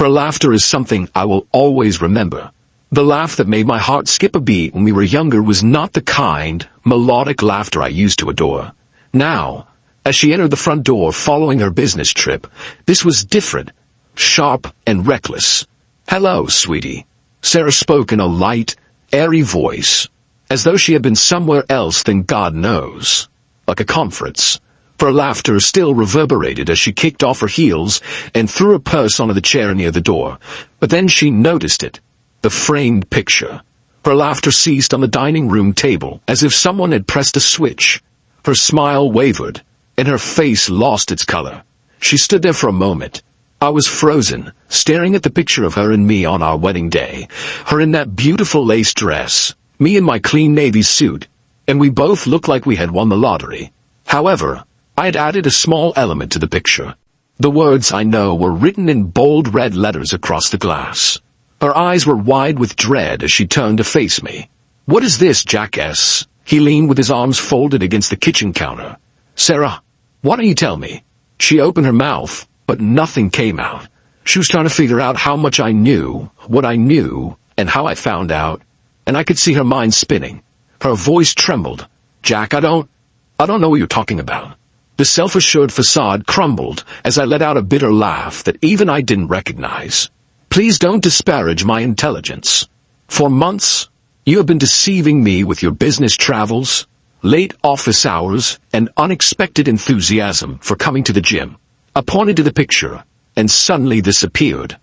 Her laughter is something I will always remember. The laugh that made my heart skip a beat when we were younger was not the kind, melodic laughter I used to adore. Now, as she entered the front door following her business trip, this was different, sharp and reckless. "Hello, sweetie." Sarah spoke in a light, airy voice, as though she had been somewhere else than God knows, like a conference. Her laughter still reverberated as she kicked off her heels and threw her purse onto the chair near the door. But then she noticed it. The framed picture. Her laughter ceased on the dining room table, as if someone had pressed a switch. Her smile wavered, and her face lost its color. She stood there for a moment. I was frozen, staring at the picture of her and me on our wedding day. Her in that beautiful lace dress, me in my clean navy suit, and we both looked like we had won the lottery. However, I had added a small element to the picture. The words "I know" were written in bold red letters across the glass. Her eyes were wide with dread as she turned to face me. "What is this, jackass?" He leaned with his arms folded against the kitchen counter. "Sarah, why don't you tell me?" She opened her mouth, but nothing came out. She was trying to figure out how much I knew, what I knew, and how I found out, and I could see her mind spinning. Her voice trembled. "Jack, I don't know what you're talking about." The self-assured facade crumbled as I let out a bitter laugh that even I didn't recognize. "Please don't disparage my intelligence. For months, you have been deceiving me with your business travels, late office hours, and unexpected enthusiasm for coming to the gym." I pointed to the picture, and suddenly this appeared.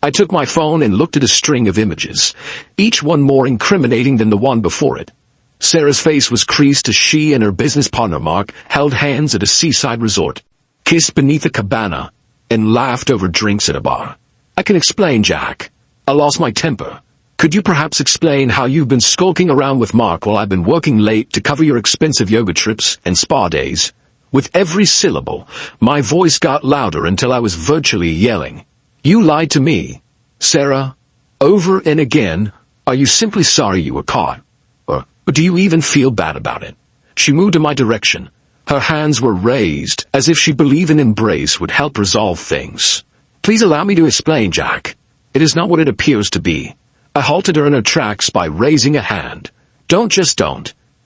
I took my phone and looked at a string of images, each one more incriminating than the one before it. Sarah's face was creased as she and her business partner Mark held hands at a seaside resort, kissed beneath a cabana, and laughed over drinks at a bar. "I can explain, Jack." I lost my temper. "Could you perhaps explain how you've been skulking around with Mark while I've been working late to cover your expensive yoga trips and spa days?" With every syllable, my voice got louder until I was virtually yelling. "You lied to me, Sarah, over and again. Are you simply sorry you were caught? Or do you even feel bad about it?" She moved in my direction. Her hands were raised, as if she believed an embrace would help resolve things. "Please allow me to explain, Jack. It is not what it appears to be." I halted her in her tracks by raising a hand. Don't.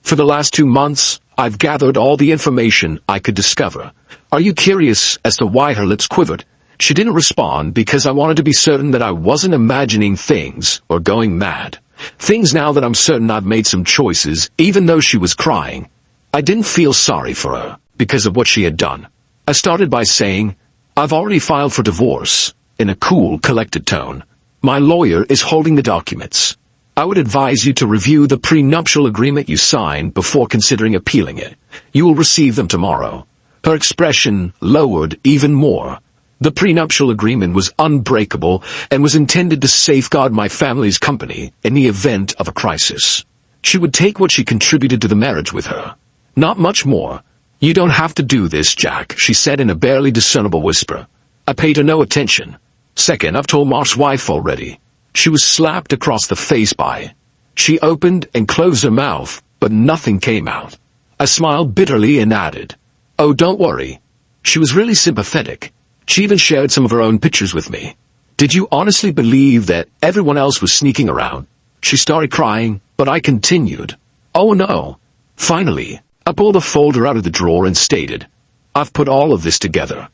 For the last 2 months, I've gathered all the information I could discover. Are you curious as to why?" Her lips quivered. She didn't respond because I wanted to be certain that I wasn't imagining things or going mad. Things now that I'm certain I've made some choices, even though she was crying. I didn't feel sorry for her because of what she had done. I started by saying, "I've already filed for divorce," in a cool, collected tone. "My lawyer is holding the documents. I would advise you to review the prenuptial agreement you signed before considering appealing it. You will receive them tomorrow." Her expression lowered even more. The prenuptial agreement was unbreakable and was intended to safeguard my family's company in the event of a crisis. She would take what she contributed to the marriage with her. Not much more. "You don't have to do this, Jack," she said in a barely discernible whisper. I paid her no attention. "Second, I've told Mark's wife already." She was slapped across the face by it. She opened and closed her mouth, but nothing came out. I smiled bitterly and added, "Oh, don't worry." She was really sympathetic. She even shared some of her own pictures with me. "Did you honestly believe that everyone else was sneaking around?" She started crying, but I continued. "Oh no." Finally, I pulled a folder out of the drawer and stated, "I've put all of this together."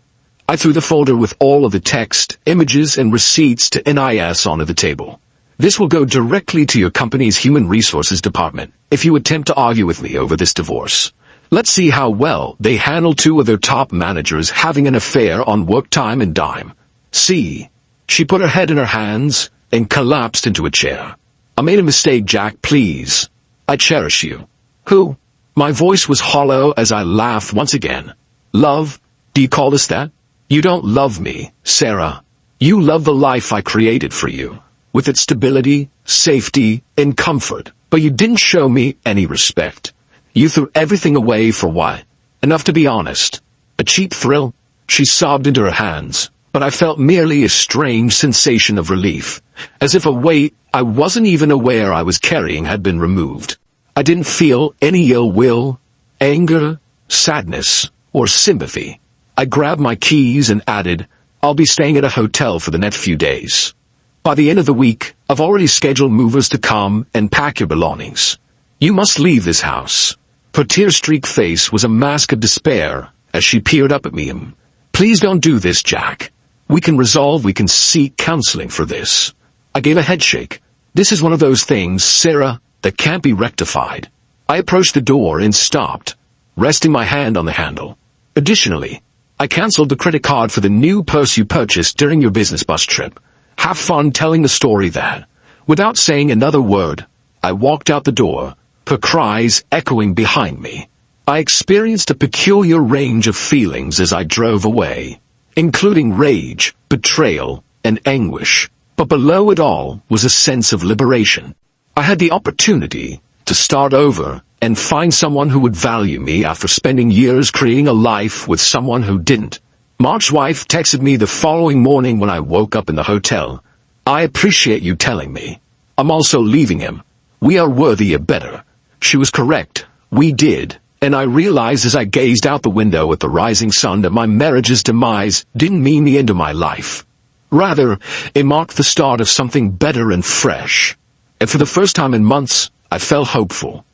I threw the folder with all of the text, images, and receipts to NIS onto the table. "This will go directly to your company's human resources department if you attempt to argue with me over this divorce. Let's see how well they handle 2 of their top managers having an affair on work time and dime. See." She put her head in her hands and collapsed into a chair. "I made a mistake, Jack, please. I cherish you." "Who?" My voice was hollow as I laughed once again. "Love? Do you call this that? You don't love me, Sarah. You love the life I created for you, with its stability, safety, and comfort, but you didn't show me any respect. You threw everything away for what? Enough to be honest. A cheap thrill?" She sobbed into her hands, but I felt merely a strange sensation of relief, as if a weight I wasn't even aware I was carrying had been removed. I didn't feel any ill will, anger, sadness, or sympathy. I grabbed my keys and added, I'll be staying at a hotel for the next few days. By the end of the week, I've already scheduled movers to come and pack your belongings. You must leave this house." Her tear-streaked face was a mask of despair as she peered up at me. "Please don't do this, Jack. We can seek counseling for this." I gave a headshake. "This is one of those things, Sarah, that can't be rectified." I approached the door and stopped, resting my hand on the handle. "Additionally, I canceled the credit card for the new purse you purchased during your business bus trip. Have fun telling the story that." Without saying another word, I walked out the door, her cries echoing behind me. I experienced a peculiar range of feelings as I drove away, including rage, betrayal, and anguish. But below it all was a sense of liberation. I had the opportunity to start over and find someone who would value me after spending years creating a life with someone who didn't. Mark's wife texted me the following morning when I woke up in the hotel. "I appreciate you telling me. I'm also leaving him. We are worthy of better." She was correct. We did. And I realized as I gazed out the window at the rising sun that my marriage's demise didn't mean the end of my life. Rather, it marked the start of something better and fresh. And for the first time in months, I felt hopeful.